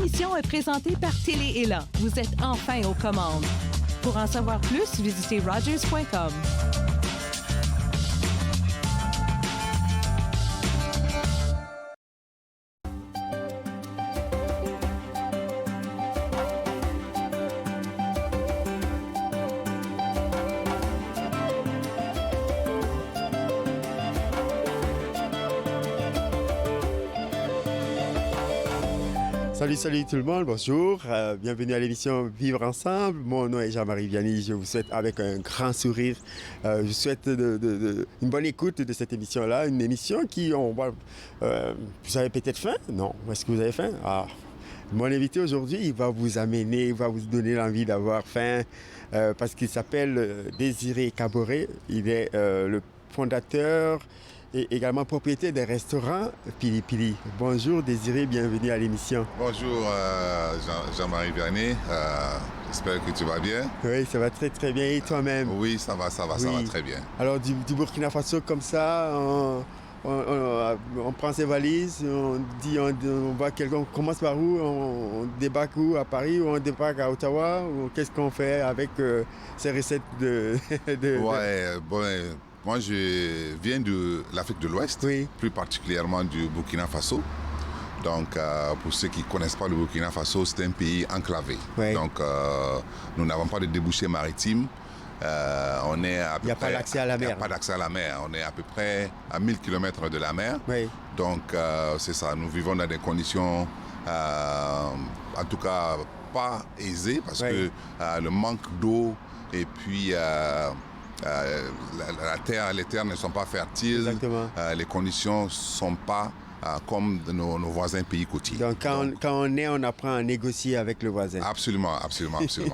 émission est présentée par Télé-Élan. Vous êtes enfin aux commandes. Pour en savoir plus, visitez Rogers.com. Salut tout le monde, bonjour, bienvenue à l'émission Vivre Ensemble. Mon nom est Jean-Marie Vianney, je vous souhaite avec un grand sourire, je souhaite une bonne écoute de cette émission-là, une émission qui, vous avez peut-être faim? Non, est-ce que vous avez faim? Mon invité aujourd'hui, il va vous amener, il va vous donner l'envie d'avoir faim, parce qu'il s'appelle Désiré Caboret, il est le fondateur et également propriétaire des restaurants Pili Pili. Bonjour Désiré, bienvenue à l'émission. Bonjour Jean-Marie Vianney, j'espère que tu vas bien. Oui, ça va très très bien, et toi-même? Oui, ça va très bien. Alors du Burkina Faso comme ça, on prend ses valises, on va on commence par où? On débarque où? À Paris ou on débarque à Ottawa? Ou qu'est-ce qu'on fait avec ces recettes Moi, je viens de l'Afrique de l'Ouest, oui. Plus particulièrement du Burkina Faso. Donc, pour ceux qui ne connaissent pas le Burkina Faso, c'est un pays enclavé. Oui. Donc, nous n'avons pas de débouchés maritimes. Il n'y a pas d'accès à la mer. Il n'y a pas d'accès à la mer. On est à peu près à 1000 km de la mer. Oui. Donc, c'est ça. Nous vivons dans des conditions, en tout cas, pas aisées parce que le manque d'eau et puis... les terres ne sont pas fertiles. Exactement. Les conditions ne sont pas comme nos voisins pays côtiers. Donc quand on apprend à négocier avec le voisin. Absolument.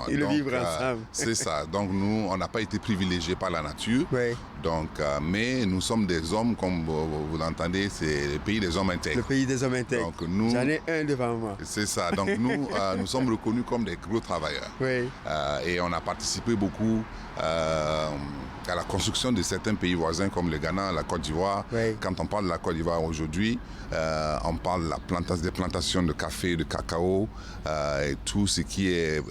Et le vivre ensemble. C'est ça. Donc nous, on n'a pas été privilégiés par la nature. Oui. Donc, mais nous sommes des hommes, comme vous l'entendez, c'est le pays des hommes intègres. Le pays des hommes intègres. Donc, nous, j'en ai un devant moi. C'est ça. Donc nous sommes reconnus comme des gros travailleurs. Oui. Et on a participé beaucoup à la construction de certains pays voisins comme le Ghana, la Côte d'Ivoire. Oui. Quand on parle de la Côte d'Ivoire aujourd'hui, on parle des plantations de café, de cacao et tout ce qui est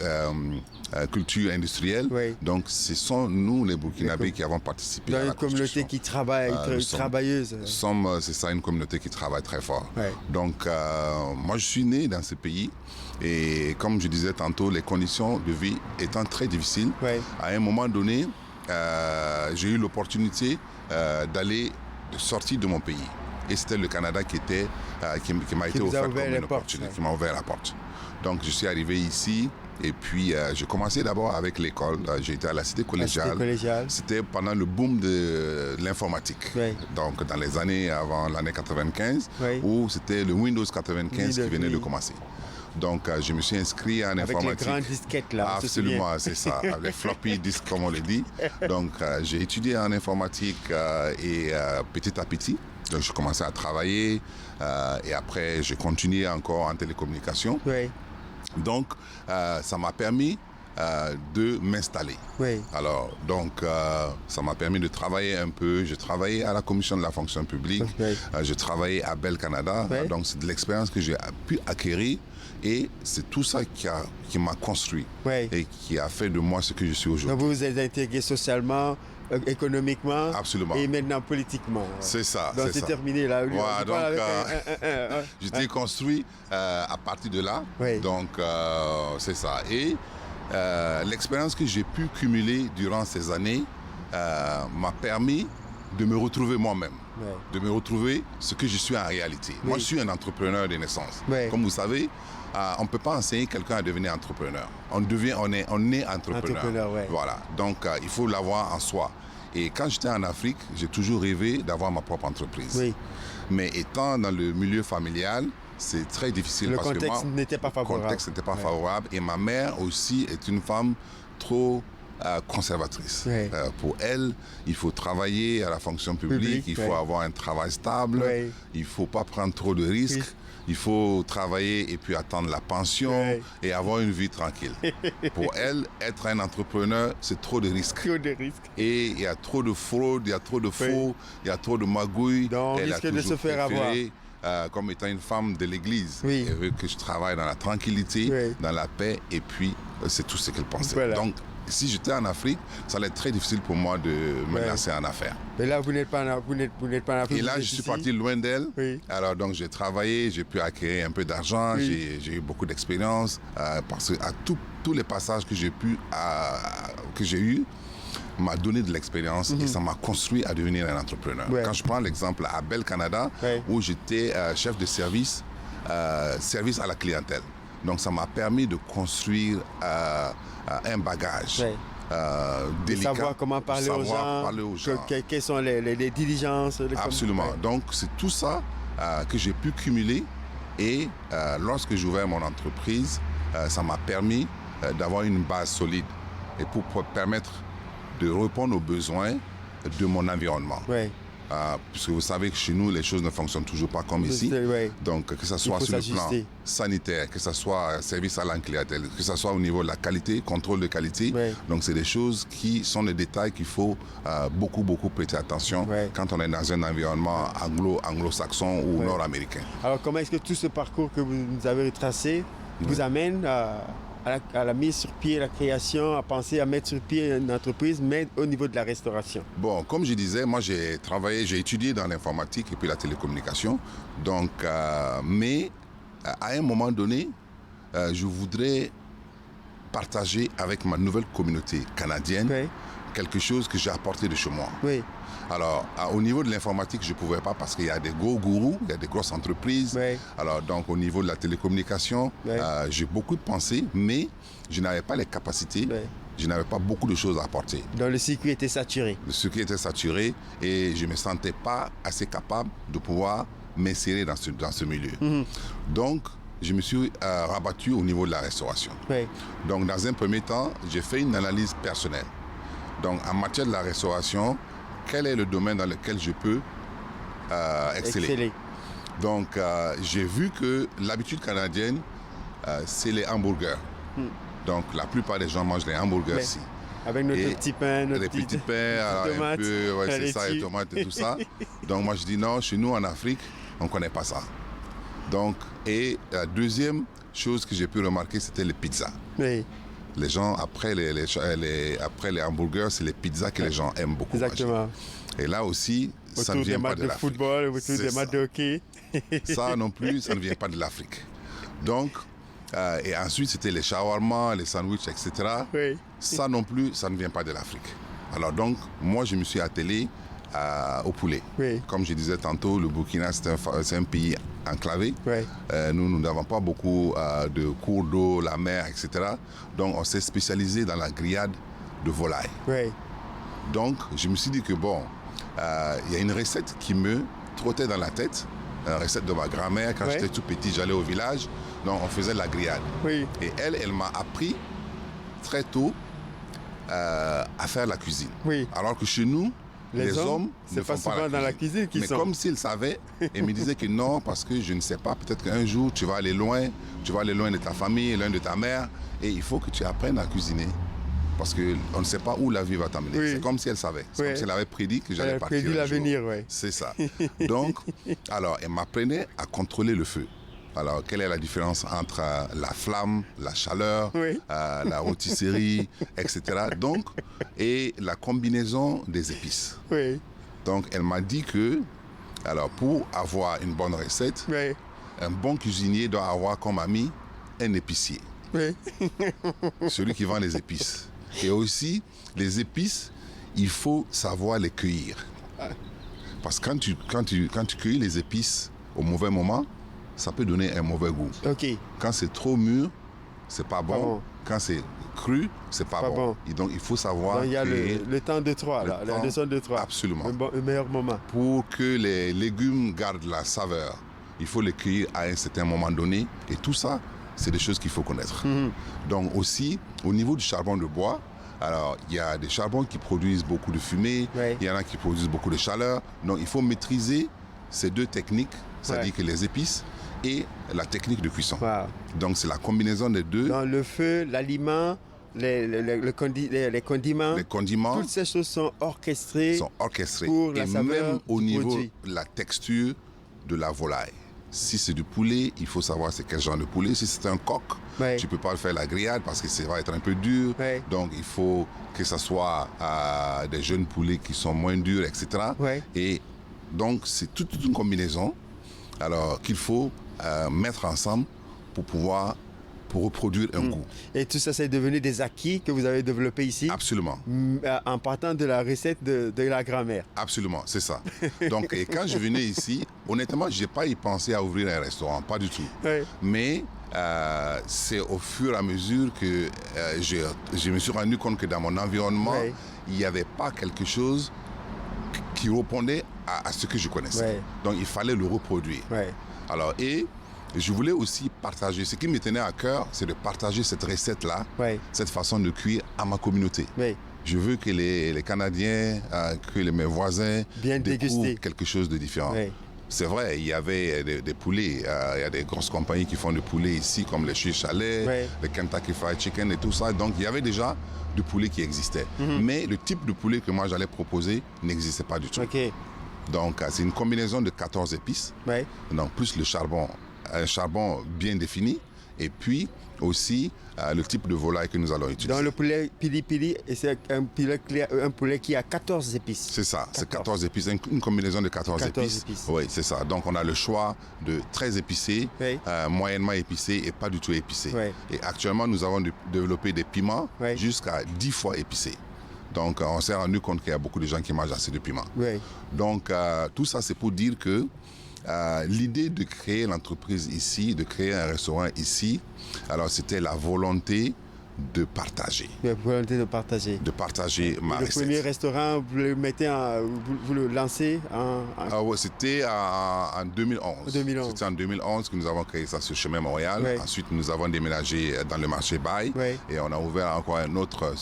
culture industrielle. Oui. Donc ce sont nous les Burkinabés qui avons participé à la construction. Une communauté qui travaille, travailleuse. C'est ça, une communauté qui travaille très fort. Oui. Donc moi je suis né dans ce pays et comme je disais tantôt, les conditions de vie étant très difficiles, oui. À un moment donné, j'ai eu l'opportunité de sortir de mon pays. Et c'était le Canada qui m'a été offert comme une opportunité, qui m'a ouvert la porte. Donc je suis arrivé ici et puis j'ai commencé d'abord avec l'école. J'ai été à la cité collégiale. C'était pendant le boom de l'informatique. Oui. Donc dans les années avant l'année 95, oui. Où c'était le Windows 95 qui venait de commencer. Donc je me suis inscrit en informatique. Avec les grandes disquettes là. Absolument, c'est ça, les floppy disks comme on le dit. Donc j'ai étudié en informatique et petit à petit, donc je commençais à travailler et après j'ai continué encore en télécommunication. Oui. Donc ça m'a permis de m'installer. Oui. Alors, donc, ça m'a permis de travailler un peu. J'ai travaillé à la Commission de la fonction publique. Oui. J'ai travaillé à Bell Canada. Oui. Donc, c'est de l'expérience que j'ai pu acquérir. Et c'est tout ça qui m'a construit. Oui. Et qui a fait de moi ce que je suis aujourd'hui. Donc, vous vous êtes intégré socialement, économiquement. Absolument. Et maintenant politiquement. C'est ça. Donc, c'est terminé là. Voilà, donc, j'étais construit à partir de là. Oui. Donc, c'est ça. Et l'expérience que j'ai pu cumuler durant ces années m'a permis de me retrouver moi-même, de me retrouver ce que je suis en réalité. Oui. Moi, je suis un entrepreneur de naissance. Oui. Comme vous savez, on ne peut pas enseigner quelqu'un à devenir entrepreneur. On est entrepreneur. Ouais. Voilà. Donc, il faut l'avoir en soi. Et quand j'étais en Afrique, j'ai toujours rêvé d'avoir ma propre entreprise. Oui. Mais étant dans le milieu familial, c'est très difficile parce que le contexte n'était pas favorable. Le contexte n'était pas favorable. Et ma mère aussi est une femme trop conservatrice. Oui. Pour elle, il faut travailler à la fonction publique, il faut avoir un travail stable, il ne faut pas prendre trop de risques. Oui. Il faut travailler et puis attendre la pension et avoir une vie tranquille. Pour elle, être un entrepreneur, c'est trop de risques. Trop de risques. Et il y a trop de fraude, il y a trop de faux, il y a trop de magouilles. Donc, on risque de se faire avoir. comme étant une femme de l'église. Oui. Elle veut que je travaille dans la tranquillité, oui. dans la paix, et puis c'est tout ce qu'elle pensait. Voilà. Donc, si j'étais en Afrique, ça allait être très difficile pour moi de me lancer en affaires. Et là, vous n'êtes pas en Afrique. Et là, je suis parti loin d'elle. Oui. Alors, donc, j'ai travaillé, j'ai pu acquérir un peu d'argent, oui. J'ai eu beaucoup d'expérience, parce que tous les passages que j'ai eus m'a donné de l'expérience et ça m'a construit à devenir un entrepreneur. Ouais. Quand je prends l'exemple à Bell Canada, où j'étais chef de service à la clientèle. Donc, ça m'a permis de construire un bagage délicat. Savoir comment parler aux gens. Quelles sont les diligences. Absolument. Donc, c'est tout ça que j'ai pu cumuler. Et lorsque j'ai ouvert mon entreprise, ça m'a permis d'avoir une base solide et pour permettre de répondre aux besoins de mon environnement. Ouais. Puisque vous savez que chez nous, les choses ne fonctionnent toujours pas comme ici. Ouais. Donc, que ce soit sur le plan sanitaire, que ce soit service à la clientèle, que ce soit au niveau de la qualité, contrôle de qualité. Ouais. Donc, c'est des choses qui sont des détails qu'il faut beaucoup prêter attention quand on est dans un environnement anglo-saxon ou nord-américain. Alors, comment est-ce que tout ce parcours que vous nous avez retracé vous amène à la mise sur pied, la création, à penser à mettre sur pied une entreprise, mais au niveau de la restauration? Bon, comme je disais, moi j'ai étudié dans l'informatique et puis la télécommunication. Donc, mais à un moment donné, je voudrais partager avec ma nouvelle communauté canadienne quelque chose que j'ai apporté de chez moi. Oui. Alors, au niveau de l'informatique, je ne pouvais pas parce qu'il y a des gros gourous, il y a des grosses entreprises. Oui. Alors, donc, au niveau de la télécommunication, j'ai beaucoup pensé, mais je n'avais pas les capacités, je n'avais pas beaucoup de choses à apporter. Donc, le circuit était saturé. Le circuit était saturé et je ne me sentais pas assez capable de pouvoir m'insérer dans ce milieu. Mm-hmm. Donc, je me suis rabattu au niveau de la restauration. Oui. Donc, dans un premier temps, j'ai fait une analyse personnelle. Donc, en matière de la restauration, quel est le domaine dans lequel je peux exceller. Donc, j'ai vu que l'habitude canadienne, c'est les hamburgers. Donc, la plupart des gens mangent les hamburgers ici. Avec nos petits pains, nos petits pains, un peu, c'est ça, les tomates et tout ça. Donc, moi, je dis non, chez nous, en Afrique, on ne connaît pas ça. Donc, et la deuxième chose que j'ai pu remarquer, c'était les pizzas. Oui. Les gens, après les hamburgers, c'est les pizzas que les gens aiment beaucoup. Exactement. Manger. Et là aussi, ça ne vient pas de l'Afrique. Football, autour des matchs de hockey. Ça non plus, ça ne vient pas de l'Afrique. Donc, et ensuite, c'était les shawarma, les sandwichs, etc. Oui. Ça non plus, ça ne vient pas de l'Afrique. Alors donc, moi, je me suis attelé au poulet. Oui. Comme je disais tantôt, le Burkina, c'est un pays enclavé. Oui. Nous n'avons pas beaucoup de cours d'eau, la mer, etc. Donc, on s'est spécialisé dans la grillade de volaille. Oui. Donc, je me suis dit que bon, il y a une recette qui me trottait dans la tête, une recette de ma grand-mère. Quand j'étais tout petit, j'allais au village, donc on faisait la grillade. Oui. Et elle m'a appris très tôt à faire la cuisine. Oui. Alors que chez nous, les hommes ne font pas dans la cuisine qu'ils sont. Mais comme s'ils savaient, ils me disaient que non, parce que je ne sais pas, peut-être qu'un jour, tu vas aller loin de ta famille, loin de ta mère, et il faut que tu apprennes à cuisiner. Parce qu'on ne sait pas où la vie va t'amener. Oui. C'est comme si elle savait. C'est comme si elle avait prédit que j'allais partir. Elle avait prédit l'avenir, oui. C'est ça. Donc, alors, elle m'apprenait à contrôler le feu. Alors, quelle est la différence entre la flamme, la chaleur, la rôtisserie, etc. Donc, et la combinaison des épices. Oui. Donc, elle m'a dit que, alors, pour avoir une bonne recette, un bon cuisinier doit avoir comme ami un épicier. Oui. Celui qui vend les épices. Et aussi, les épices, il faut savoir les cueillir. Parce que quand tu cueilles les épices au mauvais moment, ça peut donner un mauvais goût. Okay. Quand c'est trop mûr, c'est pas bon. Quand c'est cru, c'est pas bon. Et donc, il faut savoir. Il y a le temps de trois, la leçon de trois. Absolument. Le meilleur moment. Pour que les légumes gardent la saveur, il faut les cueillir à un certain moment donné. Et tout ça, c'est des choses qu'il faut connaître. Mm-hmm. Donc, aussi, au niveau du charbon de bois, alors, il y a des charbons qui produisent beaucoup de fumée, il y en a qui produisent beaucoup de chaleur. Donc, il faut maîtriser ces deux techniques, c'est-à-dire que les épices et la technique de cuisson. Wow. Donc, c'est la combinaison des deux. Dans le feu, l'aliment, les condiments. Les condiments. Toutes ces choses sont orchestrées. Pour la saveur même au niveau de la texture de la volaille. si c'est du poulet, il faut savoir c'est quel genre de poulet. Si c'est un coq, tu ne peux pas faire la grillade parce que ça va être un peu dur. Donc, il faut que ce soit des jeunes poulets qui sont moins durs, etc. Et donc, c'est toute une combinaison alors, qu'il faut mettre ensemble pour reproduire un goût. Et tout ça, c'est devenu des acquis que vous avez développés ici? Absolument. En partant de la recette de la grand-mère? Absolument, c'est ça. Donc, et quand je venais ici, honnêtement, je n'ai pas y pensé à ouvrir un restaurant, pas du tout. Mais c'est au fur et à mesure que je me suis rendu compte que dans mon environnement, il n'y avait pas quelque chose qui répondait à ce que je connaissais. Donc, il fallait le reproduire. Alors, et je voulais aussi partager. Ce qui me tenait à cœur, c'est de partager cette recette-là, cette façon de cuire à ma communauté. Je veux que les Canadiens, que mes voisins découvrent quelque chose de différent. C'est vrai, il y avait des poulets. Il y a des grosses compagnies qui font du poulet ici, comme les Chez Chalet, les Kentucky Fried Chicken et tout ça. Donc, il y avait déjà du poulet qui existait. Mais le type de poulet que moi, j'allais proposer n'existait pas du tout. Donc, c'est une combinaison de 14 épices. Donc, plus le charbon, un charbon bien défini. Et puis, aussi, le type de volaille que nous allons utiliser. Dans le poulet pili-pili, c'est un poulet qui a 14 épices. C'est ça, c'est 14 épices, une combinaison de 14 épices. Oui, c'est ça. Donc, on a le choix de très épicé, moyennement épicé et pas du tout épicé. Et actuellement, nous avons développé des piments jusqu'à 10 fois épicés. Donc, on s'est rendu compte qu'il y a beaucoup de gens qui mangent assez de piment. Donc, tout ça, c'est pour dire que l'idée de créer l'entreprise ici, de créer un restaurant ici, alors c'était la volonté de partager. La volonté de partager. De partager ma recette. Le premier restaurant, vous le mettez, vous le lancez c'était en 2011. 2011. C'était en 2011 que nous avons créé ça sur Chemin Montréal. Ensuite, nous avons déménagé dans le marché Baye et on a ouvert encore un autre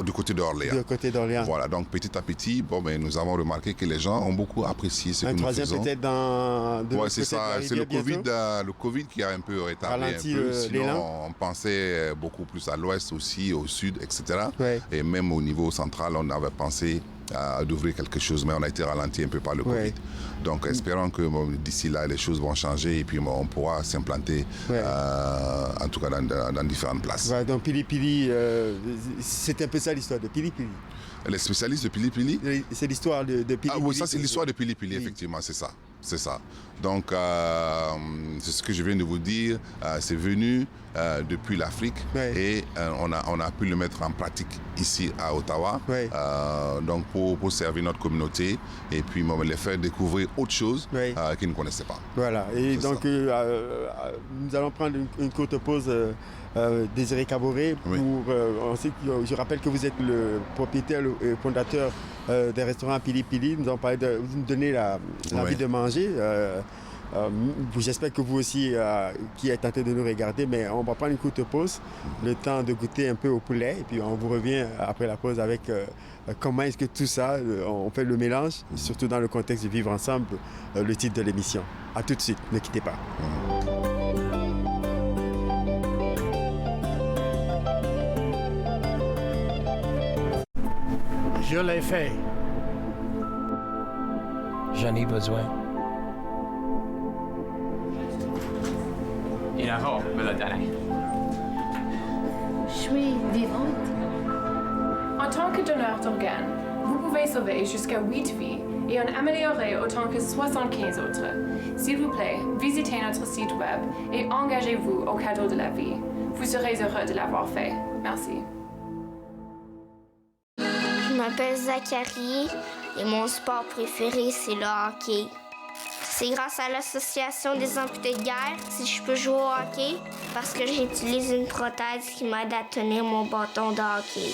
du côté d'Orléans. Du côté d'Orléans. Voilà, donc petit à petit, nous avons remarqué que les gens ont beaucoup apprécié ce que nous faisons. Un troisième peut-être dans... c'est ça, c'est le Covid qui a un peu retardé un peu. Sinon, on pensait beaucoup plus à l'ouest aussi, au sud, etc. Et même au niveau central, on avait pensé d'ouvrir quelque chose, mais on a été ralenti un peu par le Covid. Donc, espérons que d'ici là, les choses vont changer et puis on pourra s'implanter, en tout cas dans différentes places. Donc, Pili-Pili, c'est un peu ça l'histoire de Pili-Pili. Les spécialistes de Pili-Pili? C'est l'histoire de Pili-Pili. Ah oui, ça c'est l'histoire de Pili-Pili, effectivement, c'est ça. C'est ça. Donc, c'est ce que je viens de vous dire. C'est venu depuis l'Afrique et on a pu le mettre en pratique ici à Ottawa. Donc, pour servir notre communauté et puis les faire découvrir autre chose qu'ils ne connaissaient pas. Voilà. Et donc, nous allons prendre une courte pause. Désiré Caboret, je rappelle que vous êtes le propriétaire et fondateur des restaurants Pili-Pili. Nous avons parlé de vous nous donner l'envie de manger. J'espère que vous aussi, qui êtes tenté de nous regarder, mais on va prendre une courte pause, le temps de goûter un peu au poulet, et puis on vous revient après la pause avec comment est-ce que tout ça, on fait le mélange, surtout dans le contexte de vivre ensemble, le titre de l'émission. À tout de suite, ne quittez pas. Je l'ai fait. J'en ai besoin. Je suis vivante. En tant que donneur d'organes, vous pouvez sauver jusqu'à 8 vies et en améliorer autant que 75 autres. S'il vous plaît, visitez notre site web et engagez-vous au cadeau de la vie. Vous serez heureux de l'avoir fait. Merci. Je m'appelle Zachary et mon sport préféré, c'est le hockey. C'est grâce à l'Association des amputés de guerre si je peux jouer au hockey parce que j'utilise une prothèse qui m'aide à tenir mon bâton de hockey.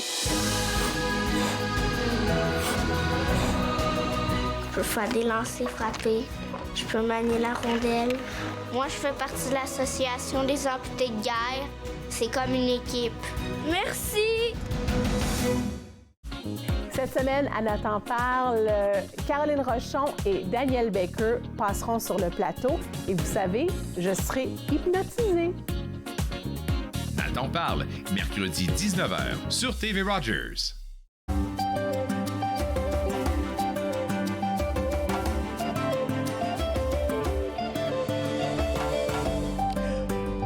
Je peux faire des lancers frappés. Je peux manier la rondelle. Moi, je fais partie de l'Association des amputés de guerre. C'est comme une équipe. Merci! Cette semaine, à notre en parle, Caroline Rochon et Daniel Baker passeront sur le plateau. Et vous savez, je serai hypnotisée. Nathan parle, mercredi 19h sur TV Rogers.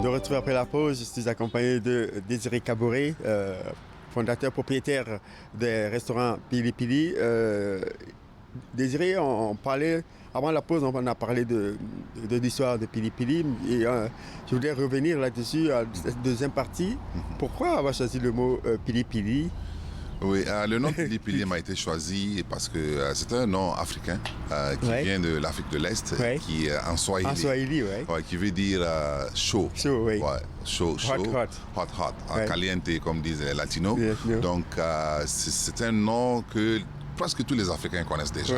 De retour après la pause, je suis accompagné de Désiré Kaboré, fondateur propriétaire des restaurants Pili Pili. Désiré, on parlait, avant la pause, on a parlé de l'histoire de Pili Pili. Et je voudrais revenir là-dessus, à cette deuxième partie. Pourquoi avoir choisi le mot Pili Pili? Oui, le nom Pili Pili m'a été choisi parce que c'est un nom africain qui vient de l'Afrique de l'Est, qui est en Swahili. En Swahili, qui veut dire chaud. Chaud, oui. Chaud. Hot. Caliente, comme disent les Latinos. Donc, c'est un nom que presque tous les Africains connaissent déjà.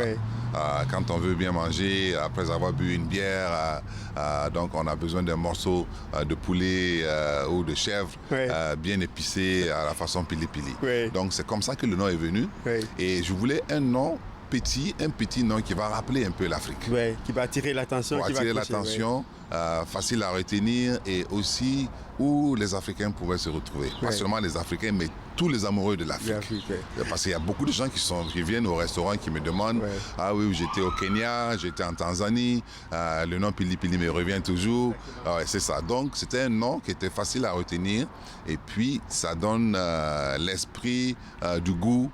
Quand on veut bien manger, après avoir bu une bière, donc on a besoin d'un morceau de poulet ou de chèvre bien épicé à la façon Pili Pili. Donc c'est comme ça que le nom est venu. Et je voulais un petit nom qui va rappeler un peu l'Afrique. Qui va attirer l'attention. Facile à retenir et aussi où les Africains pouvaient se retrouver. Pas seulement les Africains, mais tous les amoureux de l'Afrique. Parce qu'il y a beaucoup de gens qui viennent au restaurant qui me demandent « Ah oui, j'étais au Kenya, j'étais en Tanzanie, le nom Pili Pili me revient toujours. » C'est ça. Donc, c'était un nom qui était facile à retenir et puis ça donne l'esprit du goût,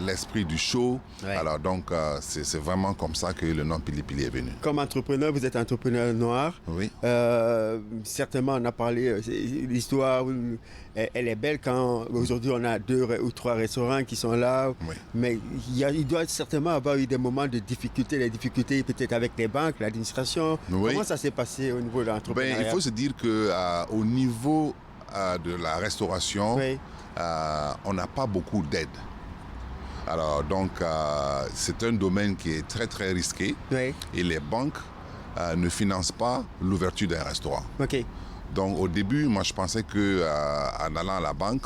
l'esprit du show. Alors donc c'est vraiment comme ça que le nom Pili Pili est venu. Comme entrepreneur, vous êtes entrepreneur noir. Oui. Certainement, on a parlé, l'histoire, elle est belle quand aujourd'hui on a 2 ou 3 restaurants qui sont là. Mais il doit certainement avoir eu des moments de difficultés, les difficultés peut-être avec les banques, l'administration. Comment ça s'est passé au niveau de l'entrepreneuriat? Il faut se dire qu'au niveau de la restauration, on n'a pas beaucoup d'aide. Alors donc c'est un domaine qui est très très risqué et les banques ne financent pas l'ouverture d'un restaurant. Donc au début, moi je pensais qu'en allant à la banque,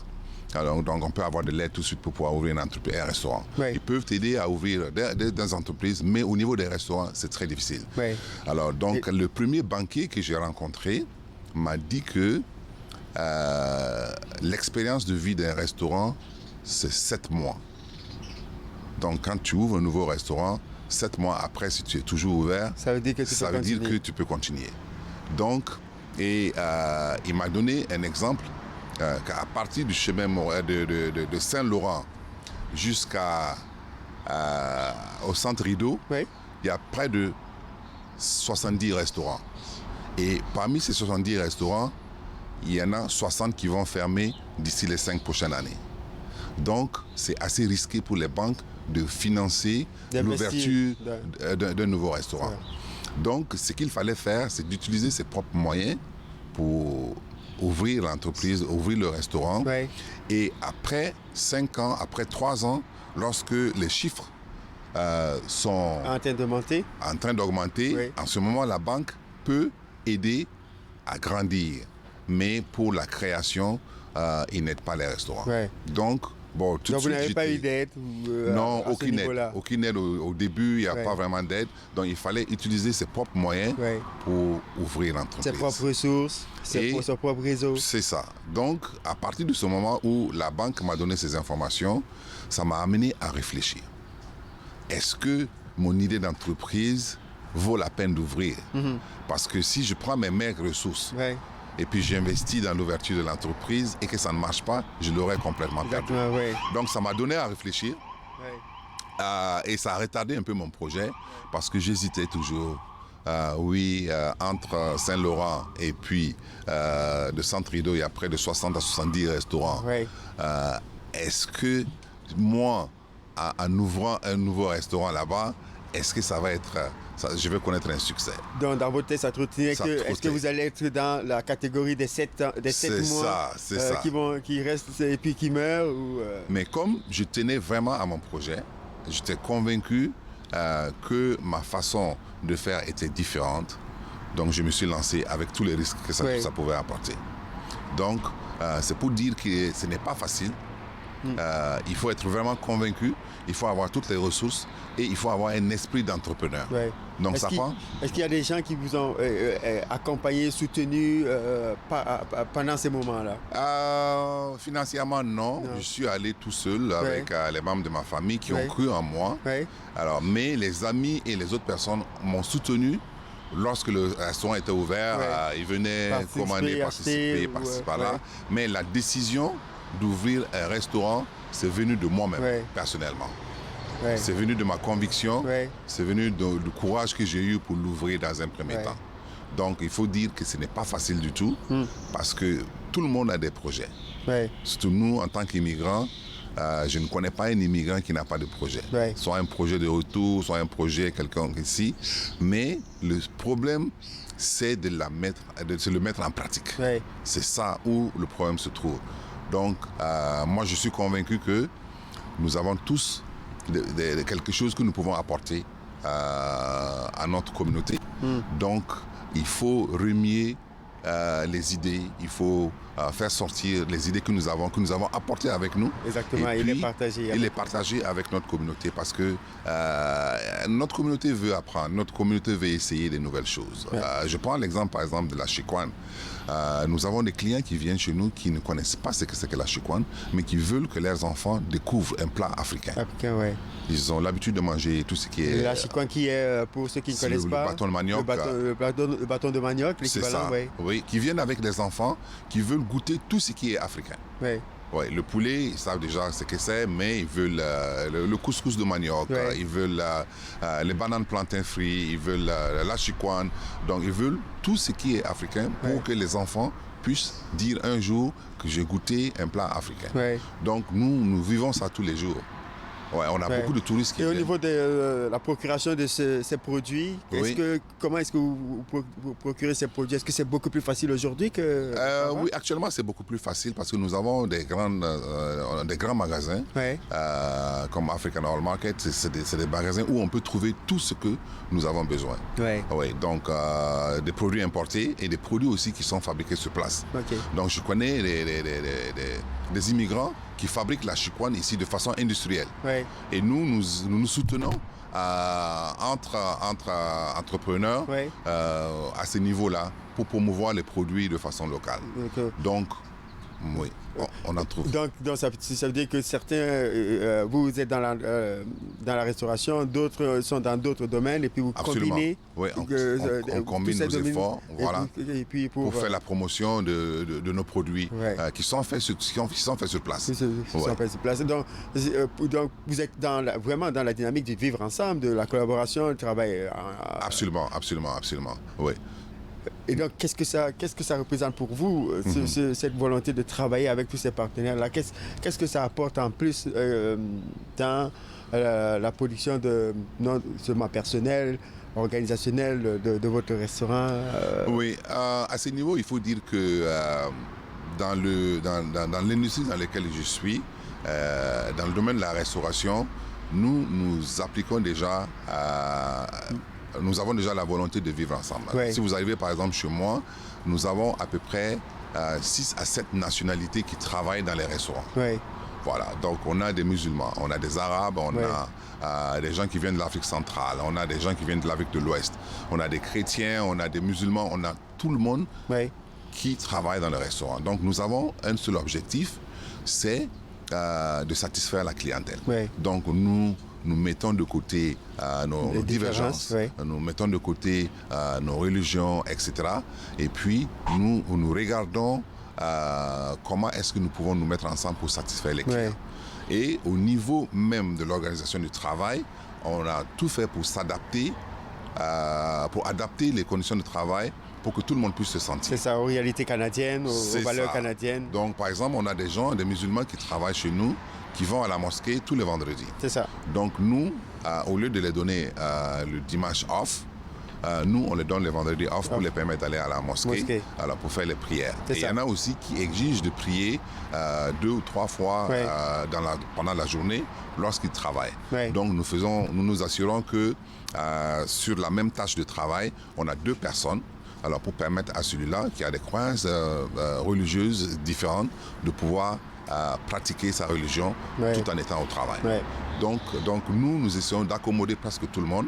donc on peut avoir de l'aide tout de suite pour pouvoir ouvrir un restaurant. Ils peuvent t'aider à ouvrir des entreprises, mais au niveau des restaurants, c'est très difficile. Alors donc le premier banquier que j'ai rencontré m'a dit que l'expérience de vie d'un restaurant, c'est 7 mois. Donc, quand tu ouvres un nouveau restaurant, 7 mois après, si tu es toujours ouvert, ça veut dire que tu peux continuer. Donc, il m'a donné un exemple qu'à partir du chemin de Saint-Laurent jusqu'au centre Rideau, il y a près de 70 restaurants. Et parmi ces 70 restaurants, il y en a 60 qui vont fermer d'ici les 5 prochaines années. Donc, c'est assez risqué pour les banques de financer l'ouverture d'un nouveau restaurant. Donc, ce qu'il fallait faire, c'est d'utiliser ses propres moyens pour ouvrir l'entreprise, ouvrir le restaurant. Et après 5 ans, après 3 ans, lorsque les chiffres sont en train d'augmenter, en ce moment, la banque peut aider à grandir. Mais pour la création, ils n'aident pas les restaurants. Donc, tout de suite, vous n'avez pas eu d'aide? Non, aucune aide. Au début, il n'y a pas vraiment d'aide. Donc, il fallait utiliser ses propres moyens pour ouvrir l'entreprise. Ses propres ressources, son propre réseau. C'est ça. Donc, à partir de ce moment où la banque m'a donné ces informations, ça m'a amené à réfléchir. Est-ce que mon idée d'entreprise vaut la peine d'ouvrir? Parce que si je prends mes maigres ressources, et puis j'investis dans l'ouverture de l'entreprise et que ça ne marche pas, je l'aurais complètement perdu. Donc ça m'a donné à réfléchir et ça a retardé un peu mon projet parce que j'hésitais toujours. Entre Saint-Laurent et puis de Centre Rideau, il y a près de 60 à 70 restaurants. Est-ce que moi, en ouvrant un nouveau restaurant là-bas, est-ce que ça va être... je vais connaître un succès. Donc, dans votre tête, ça trottinait est-ce que vous allez être dans la catégorie des 7 mois qui restent et puis qui meurent Mais comme je tenais vraiment à mon projet, j'étais convaincu que ma façon de faire était différente. Donc, je me suis lancé avec tous les risques que ça pouvait apporter. Donc, c'est pour dire que ce n'est pas facile. Il faut être vraiment convaincu, il faut avoir toutes les ressources et il faut avoir un esprit d'entrepreneur. Donc est-ce qu'il y a des gens qui vous ont accompagné, soutenu pendant ces moments-là? Financièrement, non. Je suis allé tout seul avec les membres de ma famille qui ont cru en moi. Alors, mais les amis et les autres personnes m'ont soutenu lorsque le restaurant était ouvert, ils venaient commander, participer, par-là. Mais la décision d'ouvrir un restaurant, c'est venu de moi-même, personnellement. C'est venu de ma conviction, c'est venu du courage que j'ai eu pour l'ouvrir dans un premier temps. Donc, il faut dire que ce n'est pas facile du tout, parce que tout le monde a des projets. Surtout nous, en tant qu'immigrants, je ne connais pas un immigrant qui n'a pas de projet. Soit un projet de retour, soit un projet quelconque ici. Mais le problème, c'est de le mettre en pratique. C'est ça où le problème se trouve. Donc, moi, je suis convaincu que nous avons tous quelque chose que nous pouvons apporter à notre communauté. Donc, il faut remuer les idées, il faut faire sortir les idées que nous avons apportées avec nous. Exactement, et les partager avec notre communauté, parce que notre communauté veut apprendre, notre communauté veut essayer des nouvelles choses. Je prends l'exemple, par exemple, de la Chikwani. Nous avons des clients qui viennent chez nous qui ne connaissent pas ce que c'est que la Chikwani, mais qui veulent que leurs enfants découvrent un plat africain. Ils ont l'habitude de manger tout ce qui est... La Chikwani qui est, pour ceux qui ne connaissent pas, le bâton de manioc. Le bâton de manioc, l'équivalent, oui, qui viennent avec des enfants qui veulent goûter tout ce qui est africain. Le poulet, ils savent déjà ce que c'est, mais ils veulent le couscous de manioc, ils veulent les bananes plantains frits, ils veulent la Chikwani. Donc, ils veulent tout ce qui est africain pour que les enfants puissent dire un jour que j'ai goûté un plat africain. Donc, nous vivons ça tous les jours. On a beaucoup de touristes qui viennent. Au niveau de la procuration de ces produits, comment est-ce que vous procurez ces produits? Est-ce que c'est beaucoup plus facile aujourd'hui que... Oui, actuellement, c'est beaucoup plus facile parce que nous avons des grands magasins comme African Oil Market. C'est des magasins où on peut trouver tout ce que nous avons besoin. Donc, des produits importés et des produits aussi qui sont fabriqués sur place. Donc, je connais des immigrants qui fabriquent la Chikwani ici de façon industrielle. Et nous soutenons entre entrepreneurs à ce niveau-là pour promouvoir les produits de façon locale. Donc, oui, on en trouve. Donc ça veut dire que certains, vous êtes dans la restauration, d'autres sont dans d'autres domaines, et puis vous combinez. Oui, on combine nos efforts, et puis pour faire la promotion de nos produits qui sont faits sur place. Donc, vous êtes vraiment dans la dynamique de vivre ensemble, de la collaboration, du travail. Absolument, oui. Et donc, qu'est-ce que ça représente pour vous, cette volonté de travailler avec tous ces partenaires-là? Qu'est-ce que ça apporte en plus dans la production non seulement personnelle, organisationnelle de votre restaurant? Oui, à ce niveau, il faut dire que dans l'industrie dans laquelle je suis, dans le domaine de la restauration, nous appliquons déjà... Nous avons déjà la volonté de vivre ensemble. Si vous arrivez par exemple chez moi, nous avons à peu près 6 à 7 nationalités qui travaillent dans les restaurants. Voilà, donc on a des musulmans, on a des arabes, on a des gens qui viennent de l'Afrique centrale, on a des gens qui viennent de l'Afrique de l'Ouest, on a des chrétiens, on a des musulmans, on a tout le monde qui travaille dans le restaurant. Donc nous avons un seul objectif, c'est de satisfaire la clientèle. Donc nous mettons de côté nos divergences, nous mettons de côté nos religions, etc. Et puis, nous regardons comment est-ce que nous pouvons nous mettre ensemble pour satisfaire les clients. Et au niveau même de l'organisation du travail, on a tout fait pour s'adapter, pour adapter les conditions de travail pour que tout le monde puisse se sentir. C'est ça, aux réalités canadiennes, aux valeurs canadiennes. Donc, par exemple, on a des musulmans qui travaillent chez nous, qui vont à la mosquée tous les vendredis. C'est ça. Donc nous, au lieu de les donner le dimanche off, nous, on les donne les vendredis off pour les permettre d'aller à la mosquée. Alors, pour faire les prières. Et il y en a aussi qui exigent de prier 2 ou 3 fois pendant la journée lorsqu'ils travaillent. Donc nous nous assurons que sur la même tâche de travail, on a 2 personnes. Alors pour permettre à celui-là qui a des croyances religieuses différentes de pouvoir pratiquer sa religion tout en étant au travail. Donc nous essayons d'accommoder presque tout le monde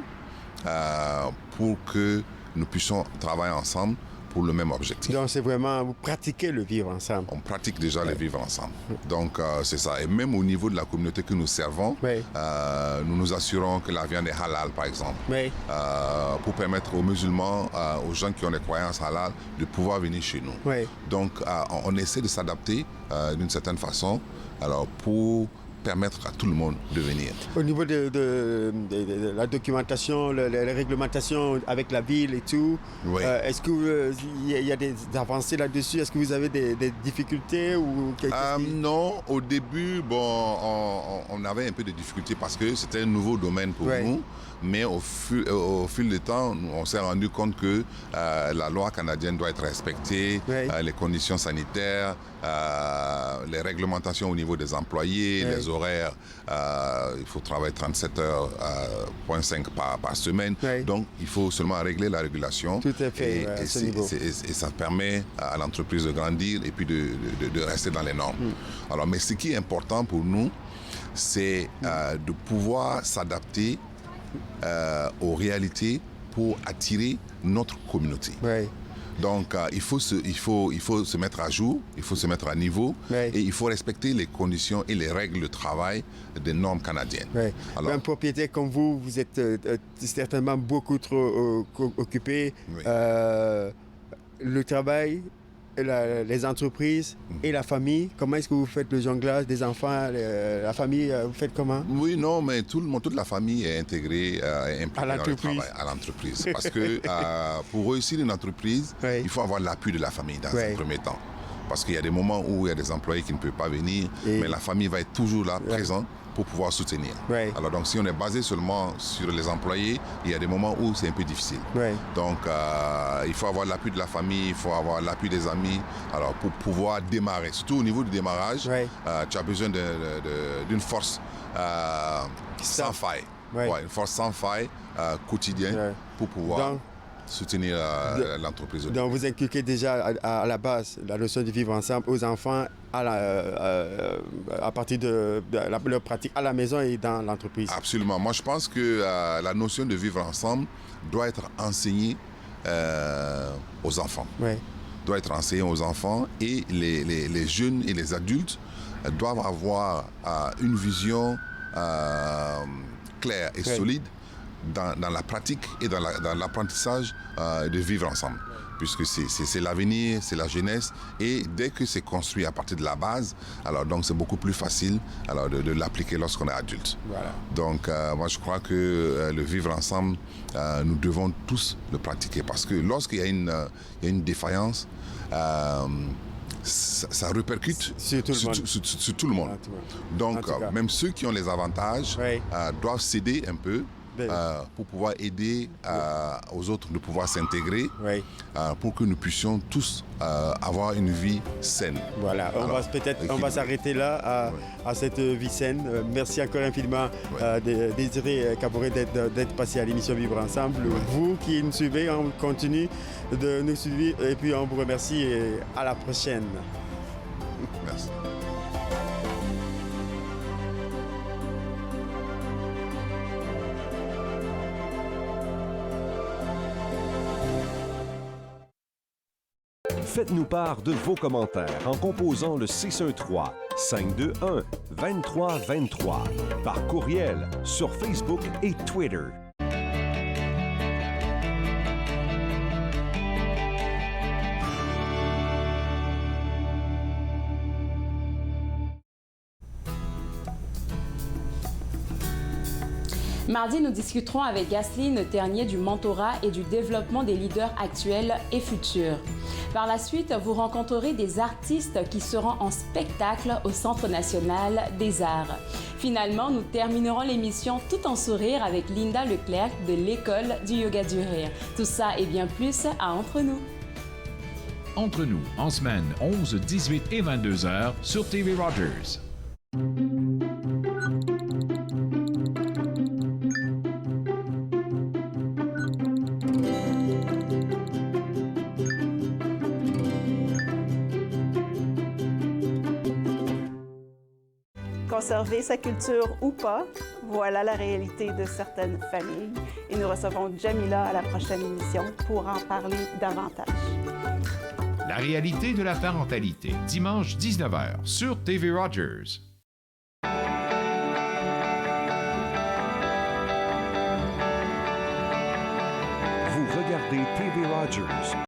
pour que nous puissions travailler ensemble pour le même objectif. Donc c'est vraiment, vous pratiquez le vivre ensemble. On pratique déjà le vivre ensemble. Donc c'est ça. Et même au niveau de la communauté que nous servons, nous nous assurons que la viande est halal, par exemple, pour permettre aux musulmans, aux gens qui ont des croyances halal, de pouvoir venir chez nous. Donc on essaie de s'adapter d'une certaine façon, alors pour permettre à tout le monde de venir. Au niveau de la documentation, les réglementations avec la ville et tout, est-ce qu'il y a des avancées là-dessus? Est-ce que vous avez des difficultés ou quelque chose Non, au début, on avait un peu de difficultés parce que c'était un nouveau domaine pour nous. Mais au fil du temps, on s'est rendu compte que la loi canadienne doit être respectée, les conditions sanitaires, les réglementations au niveau des employés, les horaires, il faut travailler 37 heures, 0.5 par semaine. Donc, il faut seulement régler la régulation. Tout à fait, et ça permet à l'entreprise de grandir et puis de rester dans les normes. Alors, mais ce qui est important pour nous, c'est de pouvoir s'adapter aux réalités pour attirer notre communauté. Donc, il faut se mettre à jour, il faut se mettre à niveau et il faut respecter les conditions et les règles de travail des normes canadiennes. Alors, un propriétaire comme vous, vous êtes certainement beaucoup trop occupé. Le travail, les entreprises et la famille, comment est-ce que vous faites le jonglage des enfants, la famille, vous faites comment? Oui, non, mais toute la famille est intégrée, impliquée dans le travail, à l'entreprise. Parce que pour réussir une entreprise, il faut avoir l'appui de la famille dans un premier temps. Parce qu'il y a des moments où il y a des employés qui ne peuvent pas venir, mais la famille va être toujours là, présente, pour pouvoir soutenir. Alors donc si on est basé seulement sur les employés, il y a des moments où c'est un peu difficile. Donc il faut avoir l'appui de la famille, il faut avoir l'appui des amis, alors pour pouvoir démarrer. Surtout au niveau du démarrage, tu as besoin d'une force sans faille. Une force sans faille quotidienne pour pouvoir soutenir l'entreprise. Donc vous inculquez déjà à la base la notion de vivre ensemble aux enfants à partir de leur pratique à la maison et dans l'entreprise. Absolument. Moi, je pense que la notion de vivre ensemble doit être enseignée aux enfants. Doit être enseignée aux enfants et les jeunes et les adultes doivent avoir une vision claire et solide dans la pratique et dans l'apprentissage de vivre ensemble. Puisque c'est l'avenir, c'est la jeunesse, et dès que c'est construit à partir de la base, alors donc c'est beaucoup plus facile alors de l'appliquer lorsqu'on est adulte. Donc moi je crois que le vivre ensemble, nous devons tous le pratiquer, parce que lorsqu'il y a une défaillance, ça répercute sur tout le monde. Donc même ceux qui ont les avantages doivent céder un peu pour pouvoir aider aux autres de pouvoir s'intégrer, pour que nous puissions tous avoir une vie saine. Voilà, on va s'arrêter là à cette vie saine. Merci encore infiniment Désiré Caboret d'être passé à l'émission Vivre Ensemble. Vous qui nous suivez, on continue de nous suivre et puis on vous remercie et à la prochaine. Merci. Faites-nous part de vos commentaires en composant le 613-521-2323 par courriel sur Facebook et Twitter. Mardi, nous discuterons avec Gasseline Ternier du mentorat et du développement des leaders actuels et futurs. Par la suite, vous rencontrerez des artistes qui seront en spectacle au Centre national des arts. Finalement, nous terminerons l'émission tout en sourire avec Linda Leclerc de l'École du yoga du rire. Tout ça et bien plus à Entre nous. Entre nous, en semaine, 11, 18 et 22 heures sur TV Rogers. Conserver sa culture ou pas, voilà la réalité de certaines familles. Et nous recevons Jamila à la prochaine émission pour en parler davantage. La réalité de la parentalité, dimanche 19h sur TV Rogers. Vous regardez TV Rogers.